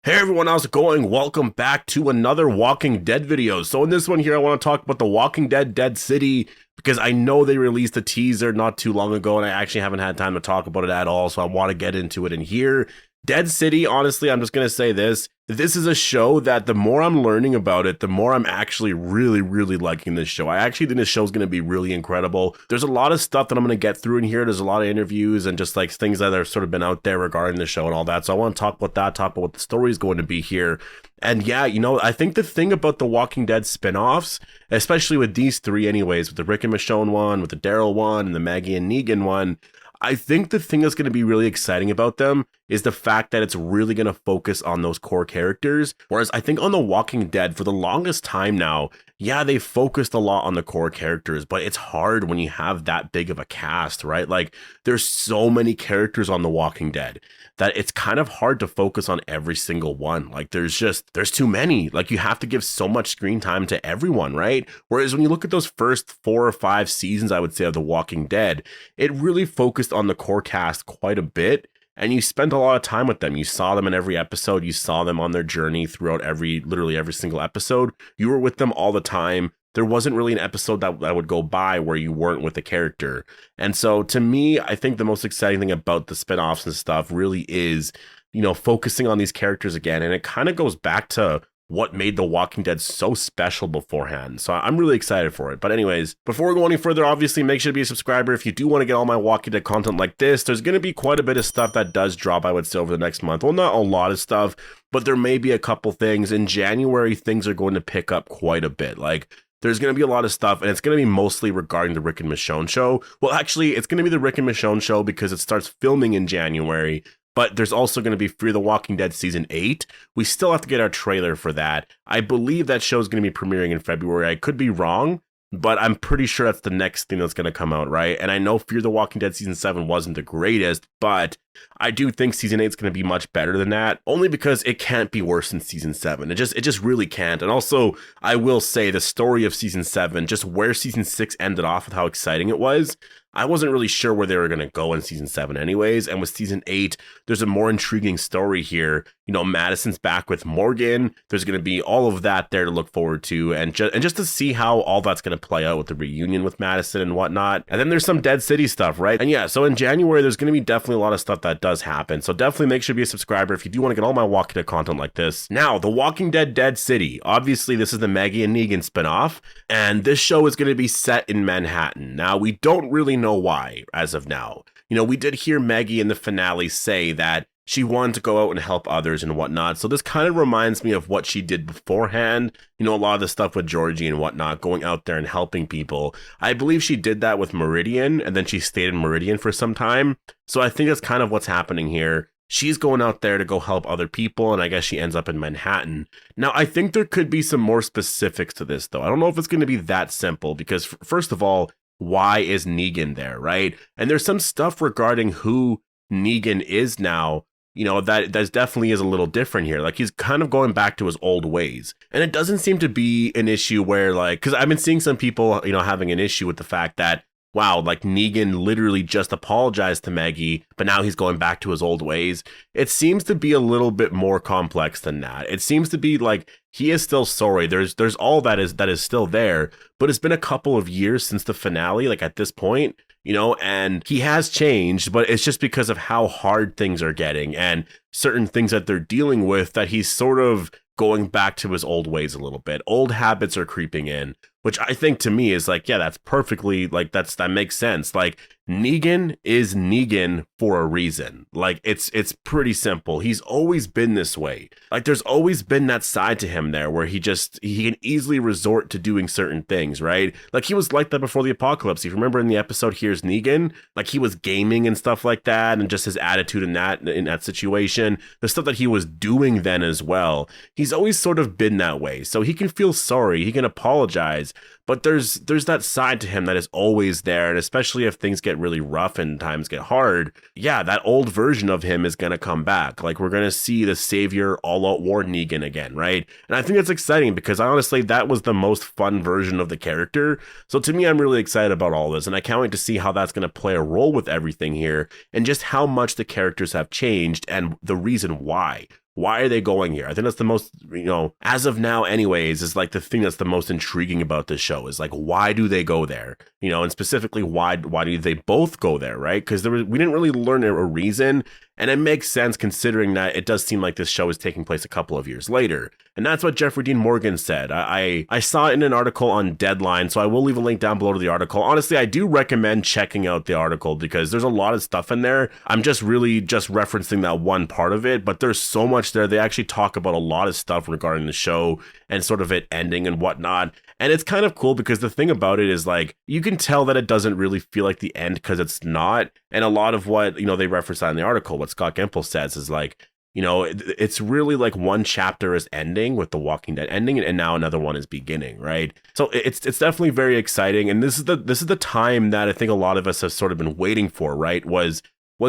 Hey everyone, how's it going? Welcome back to another Walking Dead video. So in this one here, I want to talk about The Walking Dead Dead City, because I know they released a teaser not too long ago, and I actually haven't had time to talk about it at all, so I want to get into it in here. Dead City, honestly, I'm just going to say this. This is a show that the more I'm learning about it, the more I'm actually really liking this show. I actually think this show is going to be really incredible. There's a lot of stuff that I'm going to get through in here. There's a lot of interviews and just like things that have sort of been out there regarding the show and all that. So I want to talk about that, talk about what the story is going to be here. And yeah, you know, I think the thing about the Walking Dead spinoffs, especially with these three anyways, with the Rick and Michonne one, with the Daryl one, and the Maggie and Negan one, I think the thing that's going to be really exciting about them is the fact that it's really going to focus on those core characters. Whereas I think on The Walking Dead, for the longest time now, yeah, they focused a lot on the core characters, but it's hard when you have that big of a cast, right? Like, there's so many characters on The Walking Dead that it's kind of hard to focus on every single one. Like, there's too many. Like, you have to give so much screen time to everyone, right? Whereas when you look at those first 4 or 5 seasons, I would say, of The Walking Dead, it really focused on the core cast quite a bit. And you spent a lot of time with them. You saw them in every episode. You saw them on their journey throughout literally every single episode. You were with them all the time. There wasn't really an episode that would go by where you weren't with the character. And so to me, I think the most exciting thing about the spinoffs and stuff really is, you know, focusing on these characters again. And it kind of goes back to what made The Walking Dead so special beforehand. So I'm really excited for it. But anyways, before we go any further, obviously make sure to be a subscriber if you do want to get all my Walking Dead content like this. There's going to be quite a bit of stuff that does drop, I would say, over the next month. Well, not a lot of stuff, but there may be a couple things. In January, things are going to pick up quite a bit. Like, there's going to be a lot of stuff, and it's going to be mostly regarding the Rick and Michonne show. Well, actually, it's going to be the Rick and Michonne show because it starts filming in January. But there's also going to be Fear the Walking Dead Season 8. We still have to get our trailer for that. I believe that show is going to be premiering in February. I could be wrong, but I'm pretty sure that's the next thing that's going to come out, right? And I know Fear the Walking Dead Season 7 wasn't the greatest, but I do think Season 8 is going to be much better than that, only because it can't be worse than Season 7. It just really can't. And also, I will say the story of Season 7, just where Season 6 ended off with how exciting it was, I wasn't really sure where they were going to go in Season 7 anyways. And with Season 8, there's a more intriguing story here. You know, Madison's back with Morgan. There's going to be all of that there to look forward to. And just to see how all that's going to play out with the reunion with Madison and whatnot. And then there's some Dead City stuff, right? And yeah, so in January, there's going to be definitely a lot of stuff that does happen. So definitely make sure to be a subscriber if you do want to get all my Walking Dead content like this. Now, The Walking Dead Dead City. Obviously, this is the Maggie and Negan spinoff. And this show is going to be set in Manhattan. Now, we don't really know why as of now. You know, we did hear Maggie in the finale say that she wanted to go out and help others and whatnot. So this kind of reminds me of what she did beforehand. You know, a lot of the stuff with Georgie and whatnot, going out there and helping people. I believe she did that with Meridian, and then she stayed in Meridian for some time. So I think that's kind of what's happening here. She's going out there to go help other people, and I guess she ends up in Manhattan. Now, I think there could be some more specifics to this, though. I don't know if it's going to be that simple, because first of all, why is Negan there, right? And there's some stuff regarding who Negan is now, you know, that definitely is a little different here. Like, he's kind of going back to his old ways. And it doesn't seem to be an issue where, like, because I've been seeing some people, you know, having an issue with the fact that, wow, like, Negan literally just apologized to Maggie, but now he's going back to his old ways. It seems to be a little bit more complex than that. It seems to be like he is still sorry. There's all that is still there, but it's been a couple of years since the finale, like at this point, you know, and he has changed, but it's just because of how hard things are getting and certain things that they're dealing with that he's sort of going back to his old ways a little bit. Old habits are creeping in, which I think to me is like, yeah, that's perfectly, like, that makes sense. Like, Negan is Negan for a reason. Like, it's pretty simple. He's always been this way. Like, there's always been that side to him there where he can easily resort to doing certain things, right? Like, he was like that before the apocalypse. If you remember in the episode Here's Negan, like, he was gaming and stuff like that, and just his attitude in that situation, the stuff that he was doing then as well. He's always sort of been that way. So he can feel sorry, he can apologize, but there's that side to him that is always there, and especially if things get really rough and times get hard, yeah, that old version of him is going to come back. Like, we're going to see the savior all-out war Negan again, right? And I think that's exciting because honestly, that was the most fun version of the character. So to me, I'm really excited about all this, and I can't wait to see how that's going to play a role with everything here and just how much the characters have changed and the reason why. why are they going here? I think that's the most, as of now anyways, is like the thing that's the most intriguing about this show is like, why do they go there? And specifically, why do they both go there, right? Because we didn't really learn a reason, and it makes sense considering that it does seem like this show is taking place a couple of years later. And that's what Jeffrey Dean Morgan said. I saw it in an article on Deadline, so I will leave a link down below to the article. Honestly, I do recommend checking out the article because there's a lot of stuff in there. I'm just referencing that one part of it, but there's so much there. They actually talk about a lot of stuff regarding the show and sort of it ending and whatnot. And it's kind of cool because the thing about it is like, you can tell that it doesn't really feel like the end because it's not. And a lot of what, they reference that in the article, what Scott Gimple says is like, it's really like one chapter is ending with The Walking Dead ending, and now another one is beginning, right? So it's definitely very exciting, and this is the time that I think a lot of us have sort of been waiting for, right? Was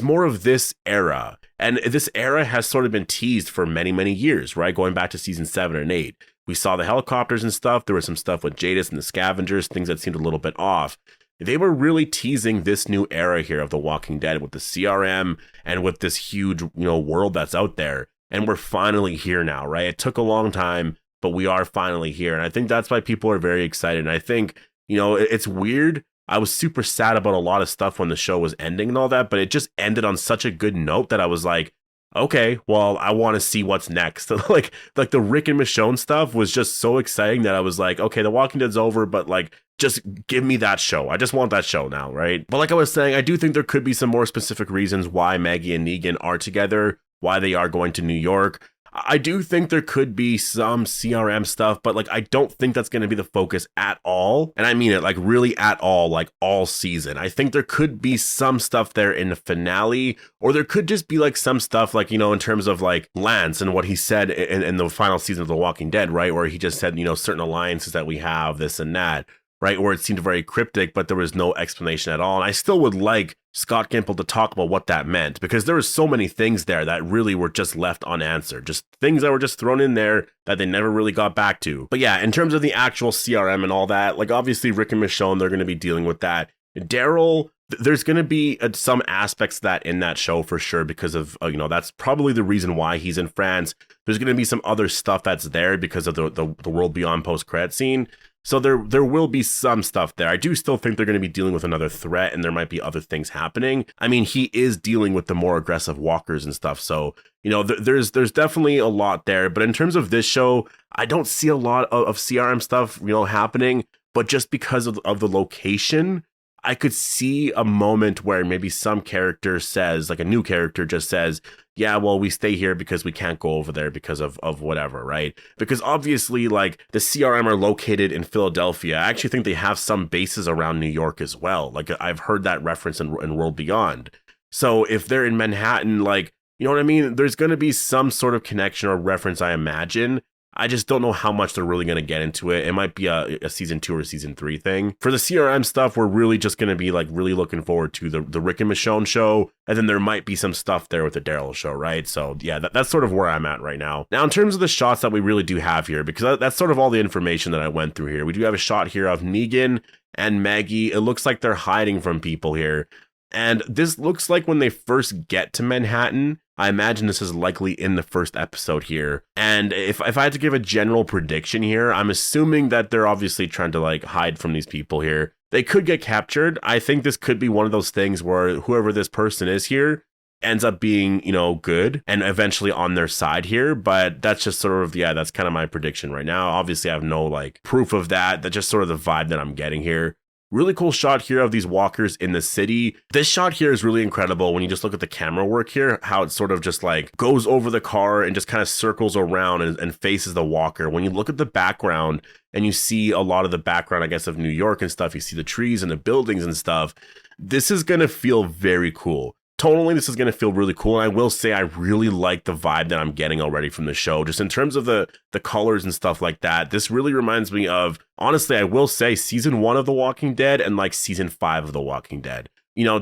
more of this era, and this era has sort of been teased for many, many years, right? Going back to season 7 and 8, we saw the helicopters and stuff. There was some stuff with Jadis and the scavengers, things that seemed a little bit off. They were really teasing this new era here of The Walking Dead with the CRM and with this huge, world that's out there. And we're finally here now, right? It took a long time, but we are finally here. And I think that's why people are very excited. And I think, it's weird. I was super sad about a lot of stuff when the show was ending and all that, but it just ended on such a good note that I was like, okay, well, I want to see what's next. like the Rick and Michonne stuff was just so exciting that I was like, okay, The Walking Dead's over, but like, just give me that show. I just want that show now, right? But like I was saying, I do think there could be some more specific reasons why Maggie and Negan are together, why they are going to New York. I do think there could be some CRM stuff, but like I don't think that's going to be the focus at all. And I mean it like really at all, like all season. I think there could be some stuff there in the finale, or there could just be like some stuff like, in terms of like Lance and what he said in the final season of The Walking Dead, right? Where he just said, certain alliances that we have, this and that. Right, where it seemed very cryptic, but there was no explanation at all. And I still would like Scott Gimple to talk about what that meant, because there was so many things there that really were just left unanswered. Just things that were just thrown in there that they never really got back to. But yeah, in terms of the actual CRM and all that, like obviously Rick and Michonne, they're going to be dealing with that. Daryl, there's going to be some aspects of that in that show for sure, because of, that's probably the reason why he's in France. There's going to be some other stuff that's there because of the World Beyond post-credit scene. So there will be some stuff there. I do still think they're going to be dealing with another threat, and there might be other things happening. I mean, he is dealing with the more aggressive walkers and stuff. So, there's definitely a lot there. But in terms of this show, I don't see a lot of CRM stuff, happening. But just because of the location, I could see a moment where maybe some character says, like a new character just says, yeah, well, we stay here because we can't go over there because of whatever, right? Because obviously, like, the CRM are located in Philadelphia. I actually think they have some bases around New York as well. Like, I've heard that reference in World Beyond. So if they're in Manhattan, like, you know what I mean? There's going to be some sort of connection or reference, I imagine. I just don't know how much they're really going to get into it. It might be a season 2 or season 3 thing. For the CRM stuff, we're really just going to be like really looking forward to the Rick and Michonne show. And then there might be some stuff there with the Daryl show, right? So yeah, that's sort of where I'm at right now. Now, in terms of the shots that we really do have here, because that's sort of all the information that I went through here. We do have a shot here of Negan and Maggie. It looks like they're hiding from people here. And this looks like when they first get to Manhattan. I imagine this is likely in the first episode here. And if I had to give a general prediction here, I'm assuming that they're obviously trying to like hide from these people here. They could get captured. I think this could be one of those things where whoever this person is here ends up being, good and eventually on their side here. But that's just sort of, that's kind of my prediction right now. Obviously, I have no like proof of that. That's just sort of the vibe that I'm getting here. Really cool shot here of these walkers in the city. This shot here is really incredible when you just look at the camera work here, how it sort of just like goes over the car and just kind of circles around and faces the walker. When you look at the background and you see a lot of the background, I guess, of New York and stuff, you see the trees and the buildings and stuff. This is going to feel very cool. Tonally, this is going to feel really cool. And I will say I really like the vibe that I'm getting already from the show. Just in terms of the colors and stuff like that, this really reminds me of, honestly, I will say season 1 of The Walking Dead and like season 5 of The Walking Dead.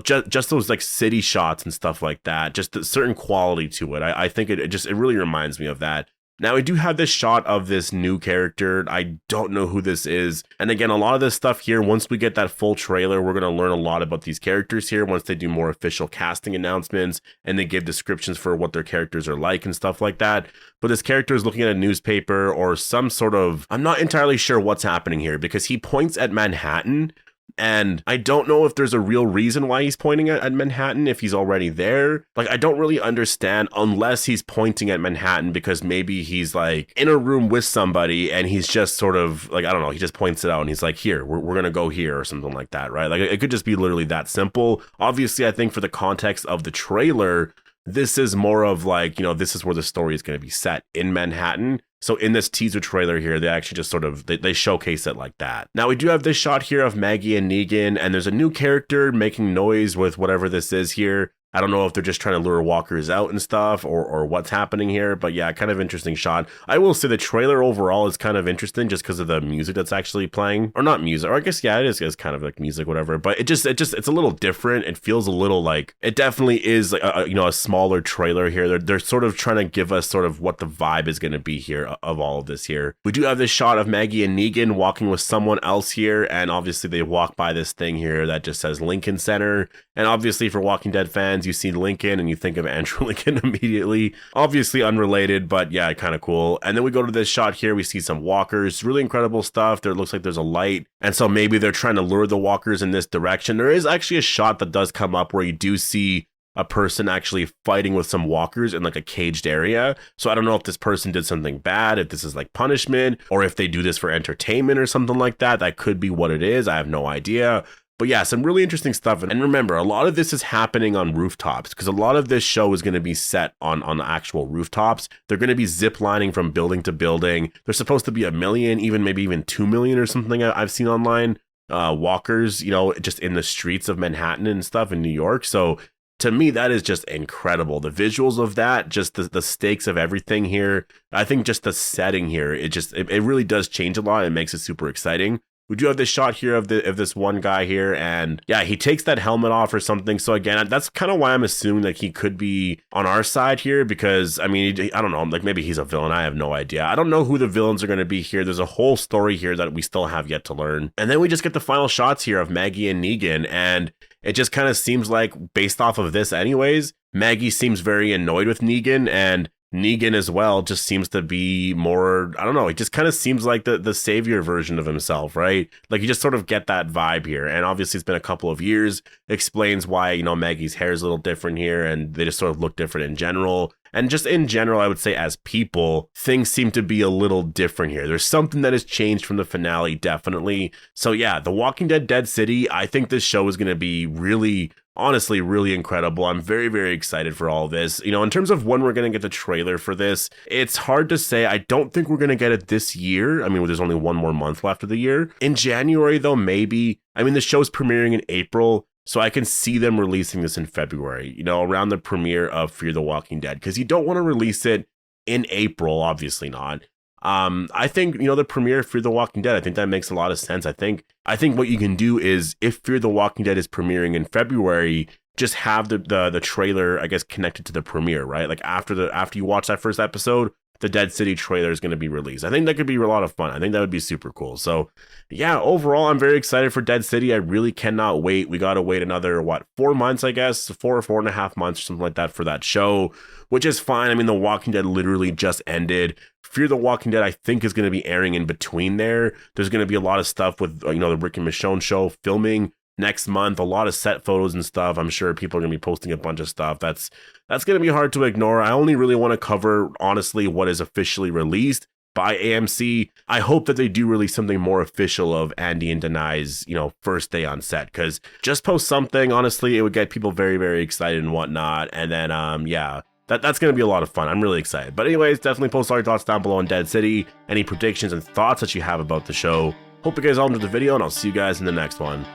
Just those like city shots and stuff like that, just a certain quality to it. I think it really reminds me of that. Now, we do have this shot of this new character. I don't know who this is. And again, a lot of this stuff here, once we get that full trailer, we're going to learn a lot about these characters here once they do more official casting announcements and they give descriptions for what their characters are like and stuff like that. But this character is looking at a newspaper or some sort of, I'm not entirely sure what's happening here because he points at Manhattan. And I don't know if there's a real reason why he's pointing at Manhattan if he's already there. Like, I don't really understand unless he's pointing at Manhattan because maybe he's like in a room with somebody and he's just sort of like, I don't know, he just points it out and he's like, here, we're going to go here or something like that, right? Like, it could just be literally that simple. Obviously, I think for the context of the trailer, this is more of like, you know, this is where the story is going to be set in Manhattan. So in this teaser trailer here, they actually just sort of, they showcase it like that. Now we do have this shot here of Maggie and Negan, and there's a new character making noise with whatever this is here. I don't know if they're just trying to lure walkers out and stuff or what's happening here, but yeah, kind of interesting shot. I will say the trailer overall is kind of interesting just because of the music that's actually playing, or not music, or I guess, yeah, it is kind of like music, whatever, but it's a little different. It feels a little like, it definitely is like a smaller trailer here. They're sort of trying to give us sort of what the vibe is going to be here of all of this here. We do have this shot of Maggie and Negan walking with someone else here, and obviously they walk by this thing here that just says Lincoln Center, and obviously for Walking Dead fans, you see Lincoln and you think of Andrew Lincoln immediately. Obviously unrelated, but yeah, kind of cool. And then we go to this shot here. We see some walkers, really incredible stuff. There looks like there's a light. And so maybe they're trying to lure the walkers in this direction. There is actually a shot that does come up where you do see a person actually fighting with some walkers in like a caged area. So I don't know if this person did something bad, if this is like punishment, or if they do this for entertainment or something like that. That could be what it is. I have no idea. But yeah, some really interesting stuff. And remember, a lot of this is happening on rooftops because a lot of this show is going to be set on actual rooftops. They're going to be zip lining from building to building. There's supposed to be 1 million, maybe even 2 million or something I've seen online. Walkers, you know, just in the streets of Manhattan and stuff in New York. So to me, that is just incredible. The visuals of that, just the stakes of everything here. I think just the setting here, it really does change a lot. It makes it super exciting. We do have this shot here of this one guy here, and yeah, he takes that helmet off or something. So again, that's kind of why I'm assuming that he could be on our side here because, I mean, I don't know, like maybe he's a villain. I have no idea. I don't know who the villains are going to be here. There's a whole story here that we still have yet to learn. And then we just get the final shots here of Maggie and Negan, and it just kind of seems like, based off of this anyways, Maggie seems very annoyed with Negan, and Negan as well just seems to be more, I don't know, he just kind of seems like the savior version of himself, right? Like you just sort of get that vibe here. And obviously it's been a couple of years, explains why, you know, Maggie's hair is a little different here and they just sort of look different in general. And just in general, I would say as people, things seem to be a little different here. There's something that has changed from the finale, definitely. So yeah, The Walking Dead Dead City, I think this show is going to be really, honestly, really incredible. I'm very, very excited for all this. You know, in terms of when we're going to get the trailer for this, it's hard to say. I don't think we're going to get it this year. I mean, there's only one more month left of the year. In January, though, maybe. I mean, the show's premiering in April. So I can see them releasing this in February, you know, around the premiere of Fear the Walking Dead, because you don't want to release it in April, obviously not. I think, you know, the premiere of Fear the Walking Dead, I think that makes a lot of sense. I think what you can do is, if Fear the Walking Dead is premiering in February, just have the trailer, I guess, connected to the premiere, right? Like after you watch that first episode, the Dead City trailer is going to be released. I think that could be a lot of fun. I think that would be super cool. So yeah, overall, I'm very excited for Dead City. I really cannot wait. We got to wait another, 4 months, I guess, 4.5 months, something like that for that show, which is fine. I mean, The Walking Dead literally just ended. Fear the Walking Dead, I think, is going to be airing in between there. There's going to be a lot of stuff with, you know, the Rick and Michonne show filming next month, a lot of set photos and stuff. I'm sure people are going to be posting a bunch of stuff. That's going to be hard to ignore. I only really want to cover, honestly, what is officially released by AMC. I hope that they do release something more official of Andy and Denai's, you know, first day on set, because just post something, honestly, it would get people very, very excited and whatnot. And then, yeah, that's going to be a lot of fun. I'm really excited. But anyways, definitely post all your thoughts down below on Dead City, any predictions and thoughts that you have about the show. Hope you guys all enjoyed the video, and I'll see you guys in the next one.